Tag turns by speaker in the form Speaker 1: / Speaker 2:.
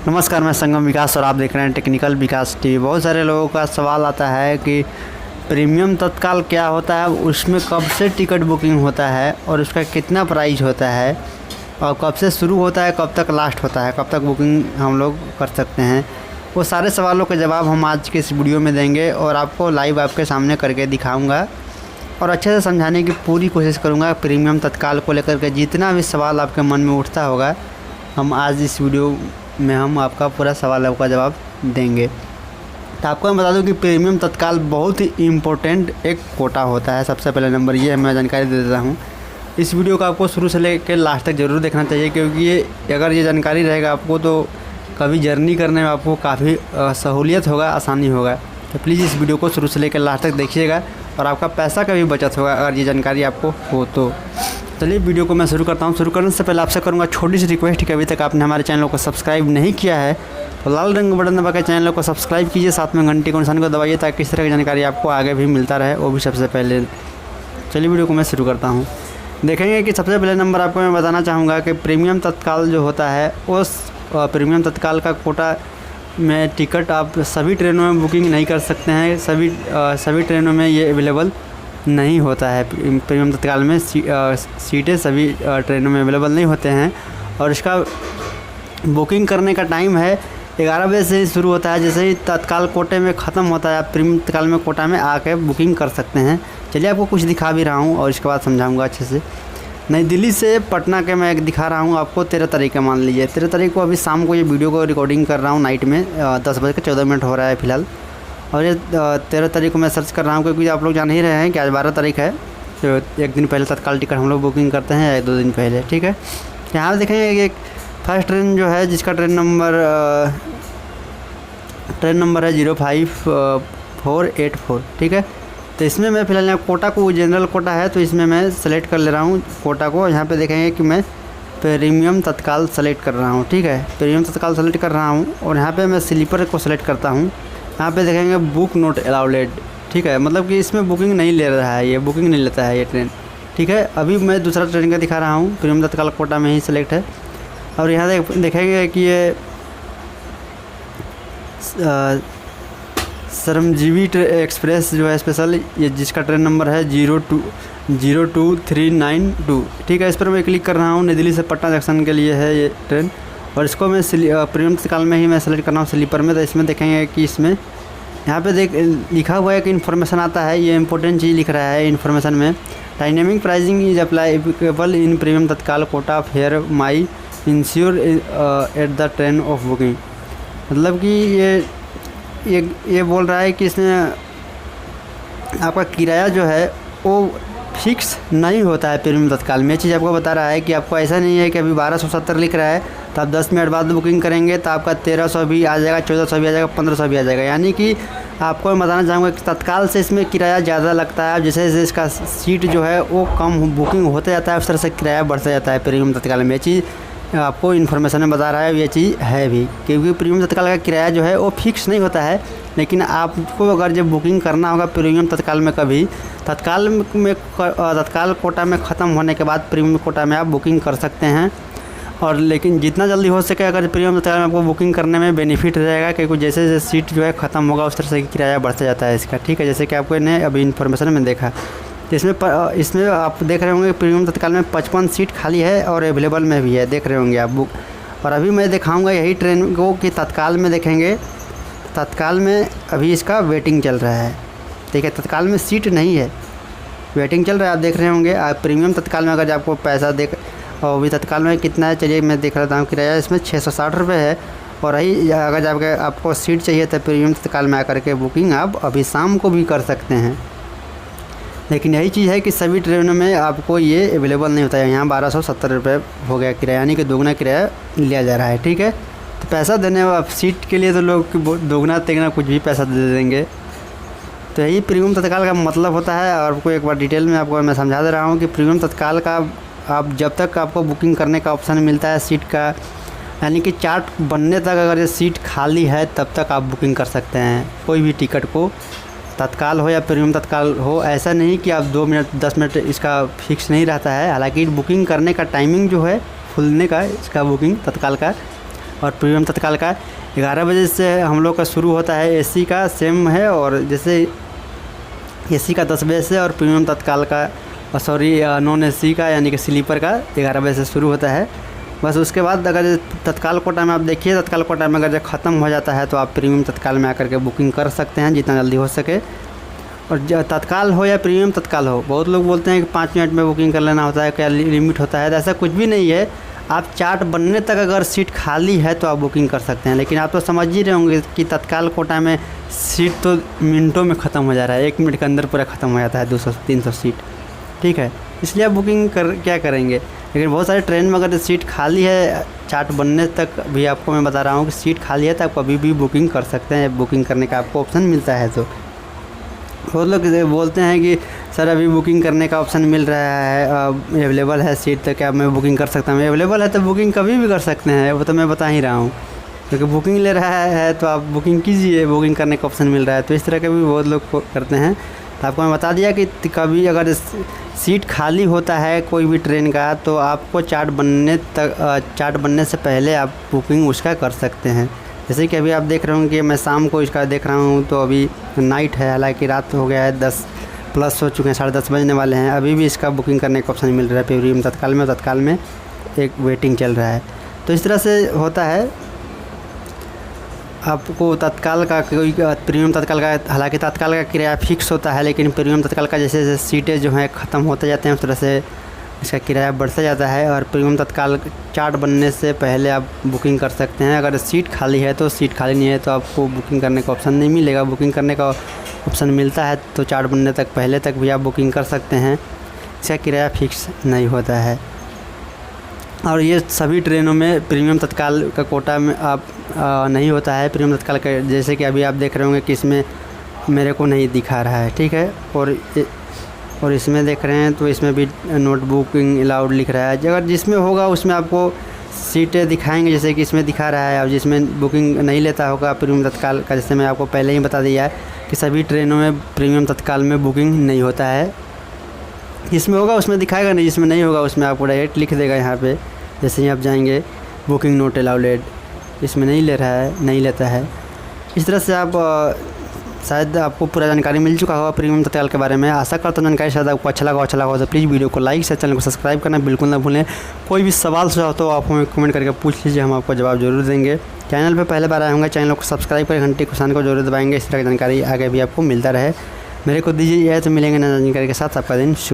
Speaker 1: नमस्कार, मैं संगम विकास और आप देख रहे हैं टेक्निकल विकास टीवी। बहुत सारे लोगों का सवाल आता है कि प्रीमियम तत्काल क्या होता है, उसमें कब से टिकट बुकिंग होता है और उसका कितना प्राइस होता है और कब से शुरू होता है, कब तक लास्ट होता है, कब तक बुकिंग हम लोग कर सकते हैं। वो सारे सवालों के जवाब हम आज के इस वीडियो में देंगे और आपको लाइव आपके सामने करके दिखाऊँगा और अच्छे से समझाने की पूरी कोशिश करूँगा। प्रीमियम तत्काल को लेकर के जितना भी सवाल आपके मन में उठता होगा, हम आज इस वीडियो में हम आपका पूरा सवाल का जवाब देंगे। तो आपको मैं बता दूं कि प्रीमियम तत्काल बहुत ही इम्पोर्टेंट एक कोटा होता है। सबसे पहले नंबर ये मैं जानकारी दे देता हूं। इस वीडियो को आपको शुरू से लेकर लास्ट तक ज़रूर देखना चाहिए, क्योंकि अगर ये जानकारी रहेगा आपको तो कभी जर्नी करने में आपको काफ़ी सहूलियत होगा, आसानी होगा। तो प्लीज़ इस वीडियो को शुरू से लेकर लास्ट तक देखिएगा और आपका पैसा का भी बचत होगा अगर ये जानकारी आपको हो तो। चलिए वीडियो को मैं शुरू करता हूँ। शुरू करने से पहले आपसे करूँगा छोटी सी रिक्वेस्ट कि अभी तक आपने हमारे चैनल को सब्सक्राइब नहीं किया है तो लाल रंग बटन दबा के चैनल को सब्सक्राइब कीजिए, साथ में घंटी के निशान को दबाइए ताकि इस तरह की जानकारी आपको आगे भी मिलता रहे, वो भी सबसे पहले। चलिए वीडियो को मैं शुरू करता हूँ। देखेंगे कि सबसे पहले नंबर आपको मैं बताना चाहूँगा कि प्रीमियम तत्काल जो होता है उस प्रीमियम तत्काल का कोटा में टिकट आप सभी ट्रेनों में बुकिंग नहीं कर सकते हैं। सभी ट्रेनों में ये अवेलेबल नहीं होता है। प्रीमियम तत्काल में सीटें सभी ट्रेनों में अवेलेबल नहीं होते हैं और इसका बुकिंग करने का टाइम है 11 बजे से ही शुरू होता है। जैसे ही तत्काल कोटे में ख़त्म होता है, आप प्रीमियम तत्काल में कोटा में आके बुकिंग कर सकते हैं। चलिए आपको कुछ दिखा भी रहा हूँ और इसके बाद समझाऊँगा अच्छे से। नई दिल्ली से पटना के मैं एक दिखा रहा हूँ आपको 13 तारीख का, मान लीजिए 13 तारीख को अभी शाम को ये वीडियो को रिकॉर्डिंग कर रहा हूँ नाइट में 10:14 हो रहा है फ़िलहाल। और ये 13 तारीख को मैं सर्च कर रहा हूँ क्योंकि आप लोग जान ही रहे हैं कि आज 12 तारीख है, तो एक दिन पहले तत्काल टिकट हम लोग बुकिंग करते हैं, 1-2 दिन पहले। ठीक है, यहाँ देखेंगे कि एक फर्स्ट ट्रेन जो है जिसका ट्रेन नंबर है 05484। ठीक है, तो इसमें मैं फ़िलहाल यहाँ कोटा को जनरल कोटा है तो इसमें मैं सेलेक्ट कर ले रहा हूँ कोटा को। यहाँ पे देखेंगे कि मैं प्रीमियम तत्काल सेलेक्ट कर रहा हूँ। ठीक है, प्रीमियम तत्काल सेलेक्ट कर रहा हूँ और यहाँ पे मैं स्लीपर को सेलेक्ट करता हूँ। यहाँ पे देखेंगे बुक नोट अलाउडेड। ठीक है, मतलब कि इसमें बुकिंग नहीं ले रहा है, ये बुकिंग नहीं लेता है ये ट्रेन। ठीक है, अभी मैं दूसरा ट्रेन का दिखा रहा हूँ, प्रीमियम तत्काल कोटा में ही सेलेक्ट है। और यहाँ देखेंगे कि ये श्रमजीवी एक्सप्रेस जो है स्पेशल, ये जिसका ट्रेन नंबर है 02392। ठीक है, इस पर मैं क्लिक कर रहा हूँ। नई दिल्ली से पटना जंक्शन के लिए है ये ट्रेन और इसको मैं प्रीमियम तत्काल में ही मैं सेलेक्ट कर रहा हूँ स्लीपर में। तो इसमें देखेंगे कि इसमें यहाँ पे लिखा हुआ है कि इन्फॉर्मेशन आता है, ये इंपॉर्टेंट चीज़ लिख रहा है इन्फॉर्मेशन में। Dynamic pricing is applicable in premium Tatkal quota fare my insure at the train of booking. मतलब कि ये बोल रहा है कि इसमें आपका किराया जो है वो फिक्स नहीं होता है प्रीमियम तत्काल में। ये चीज़ आपको बता रहा है कि आपको ऐसा नहीं है कि अभी 1270 लिख रहा है तो आप 10 मिनट बाद बुकिंग करेंगे तो आपका 1300 भी आ जाएगा, 1400 भी आ जाएगा, 1500 भी आ जाएगा। यानी कि आपको मैं बताना चाहूँगा कि तत्काल से इसमें किराया ज़्यादा लगता है। जैसे जैसे इसका सीट जो है वो कम बुकिंग होते जाता है, उस तरह से किराया बढ़ता जाता है प्रीमियम तत्काल में। ये चीज़ आपको इन्फॉर्मेशन में बता रहा है, ये चीज़ है भी, क्योंकि प्रीमियम तत्काल का किराया जो है वो फिक्स नहीं होता है। लेकिन आपको अगर जब बुकिंग करना होगा प्रीमियम तत्काल में कभी, तत्काल कोटा में ख़त्म होने के बाद प्रीमियम कोटा में आप बुकिंग कर सकते हैं। और लेकिन जितना जल्दी हो सके अगर प्रीमियम तत्काल में आपको बुकिंग करने में बेनिफिट रहेगा, क्योंकि जैसे जैसे सीट जो है ख़त्म होगा उस तरह से किराया बढ़ता जाता है इसका। ठीक है, जैसे कि आपको ने अभी इन्फॉर्मेशन में देखा। तो इसमें आप देख रहे होंगे प्रीमियम तत्काल में 55 सीट खाली है और अवेलेबल में भी है, देख रहे होंगे आप बुक। और अभी मैं दिखाऊंगा यही ट्रेन को कि तत्काल में देखेंगे, तत्काल में अभी इसका वेटिंग चल रहा है। ठीक है, तत्काल में सीट नहीं है, वेटिंग चल रहा है, आप देख रहे होंगे। आप प्रीमियम तत्काल में अगर आपको पैसा और अभी तत्काल में कितना है, चलिए मैं देख रहा था किराया इसमें 660 रुपये है। और रही अगर आपको सीट चाहिए तो प्रीमियम तत्काल में आकर के बुकिंग आप अभी शाम को भी कर सकते हैं। लेकिन यही चीज़ है कि सभी ट्रेनों में आपको ये अवेलेबल नहीं होता है। यहाँ 1270 रुपये हो गया किराया, यानी कि दोगुना किराया लिया जा रहा है। ठीक है, तो पैसा देने आप सीट के लिए तो लोग दोगुना तेगुना कुछ भी पैसा दे देंगे। तो यही प्रीमियम तत्काल का मतलब होता है। और आपको एक बार डिटेल में आपको मैं समझा दे रहा हूँ कि प्रीमियम तत्काल का आप जब तक आपको बुकिंग करने का ऑप्शन मिलता है सीट का, यानी कि चार्ट बनने तक अगर ये सीट खाली है तब तक आप बुकिंग कर सकते हैं कोई भी टिकट को, तत्काल हो या प्रीमियम तत्काल हो। ऐसा नहीं कि आप 2 मिनट 10 मिनट इसका फिक्स नहीं रहता है। हालांकि बुकिंग करने का टाइमिंग जो है खुलने का इसका बुकिंग तत्काल का और प्रीमियम तत्काल का 11 बजे से हम लोग का शुरू होता है। एसी का सेम है, और जैसे एसी का 10 बजे से और प्रीमियम तत्काल का नॉन एसी का यानी कि स्लीपर का 11 बजे से शुरू होता है। बस उसके बाद अगर तत्काल कोटा में आप देखिए, तत्काल कोटा में अगर जब ख़त्म हो जाता है तो आप प्रीमियम तत्काल में आकर के बुकिंग कर सकते हैं जितना जल्दी हो सके। और तत्काल हो या प्रीमियम तत्काल हो, बहुत लोग बोलते हैं कि 5 मिनट में बुकिंग कर लेना होता है, क्या लिमिट होता है। तो ऐसा कुछ भी नहीं है। आप चार्ट बनने तक अगर सीट खाली है तो आप बुकिंग कर सकते हैं। लेकिन आप तो समझ ही रहे होंगे कि तत्काल कोटा में सीट तो मिनटों में ख़त्म हो जा रहा है, 1 मिनट के अंदर पूरा ख़त्म हो जाता है 200-300 सीट, ठीक है। इसलिए आप बुकिंग क्या करेंगे। लेकिन बहुत सारे ट्रेन में अगर सीट खाली है, चार्ट बनने तक भी आपको मैं बता रहा हूँ कि सीट खाली है तो आप कभी भी बुकिंग कर सकते हैं, बुकिंग करने का आपको ऑप्शन मिलता है। तो बहुत लोग बोलते हैं कि सर अभी बुकिंग करने का ऑप्शन मिल रहा है, अवेलेबल है सीट, तो क्या मैं बुकिंग कर सकता हूँ। अवेलेबल है तो बुकिंग कभी भी कर सकते हैं, वो तो मैं बता ही रहा हूँ। क्योंकि बुकिंग ले रहा है तो आप बुकिंग कीजिए, बुकिंग करने का ऑप्शन मिल रहा है। तो इस तरह के भी बहुत लोग करते हैं। तो आपको मैं बता दिया कि कभी अगर सीट खाली होता है कोई भी ट्रेन का, तो आपको चार्ट बनने से पहले आप बुकिंग उसका कर सकते हैं। जैसे कि अभी आप देख रहे होंगे कि मैं शाम को इसका देख रहा हूँ, तो अभी नाइट है, हालांकि रात हो गया है, 10+ हो चुके हैं, 10:30 बजने वाले हैं। अभी भी इसका बुकिंग करने का ऑप्शन मिल रहा है प्रीमियम तत्काल में। तत्काल में एक वेटिंग चल रहा है। तो इस तरह से होता है। आपको तत्काल का कोई प्रीमियम तत्काल का, हालांकि तत्काल का किराया फिक्स होता है, लेकिन प्रीमियम तत्काल का जैसे जैसे सीटें जो हैं ख़त्म होते जाते हैं उस तरह से इसका किराया बढ़ता जाता है। और प्रीमियम तत्काल चार्ट बनने से पहले आप बुकिंग कर सकते हैं। अगर सीट खाली है तो, सीट खाली नहीं है तो आपको बुकिंग करने का ऑप्शन नहीं मिलेगा। बुकिंग करने का ऑप्शन मिलता है तो चार्ट बनने तक पहले तक भी आप बुकिंग कर सकते हैं। इसका किराया फिक्स नहीं होता है। और ये सभी ट्रेनों में प्रीमियम तत्काल का कोटा में आप नहीं होता है। प्रीमियम तत्काल का जैसे कि अभी आप देख रहे होंगे कि इसमें मेरे को नहीं दिखा रहा है, ठीक है। और इसमें देख रहे हैं तो इसमें भी नोट बुकिंग अलाउड लिख रहा है। अगर जिसमें होगा उसमें आपको सीटें दिखाएंगे, जैसे कि इसमें दिखा रहा है। और जिसमें बुकिंग नहीं लेता होगा प्रीमियम तत्काल का, जैसे मैं आपको पहले ही बता दिया है कि सभी ट्रेनों में प्रीमियम तत्काल में बुकिंग नहीं होता है। जिसमें होगा उसमें दिखाएगा नहीं, जिसमें नहीं होगा उसमें आपको डायरेक्ट लिख देगा यहाँ पे। जैसे ही आप जाएंगे बुकिंग नोट अलाउडेड, इसमें नहीं ले रहा है, नहीं लेता है। इस तरह से आप शायद आपको पूरा जानकारी मिल चुका होगा प्रीमियम तत्काल के बारे में। आशा करता हूँ जानकारी शायद आपको अच्छा लगा तो प्लीज़ वीडियो को लाइक से चैनल को सब्सक्राइब करना बिल्कुल ना भूलें। कोई भी सवाल सुझाव तो आप हमें कमेंट करके पूछ लीजिए, हम आपको जवाब जरूर देंगे। चैनल पर पहले बार आए होंगे, चैनल को सब्सक्राइब कर घंटी को को जरूर दबाएंगे। इस तरह की जानकारी आगे भी आपको मिलता रहे। मेरे को दीजिए, तो मिलेंगे नई जानकारी के साथ। आपका दिन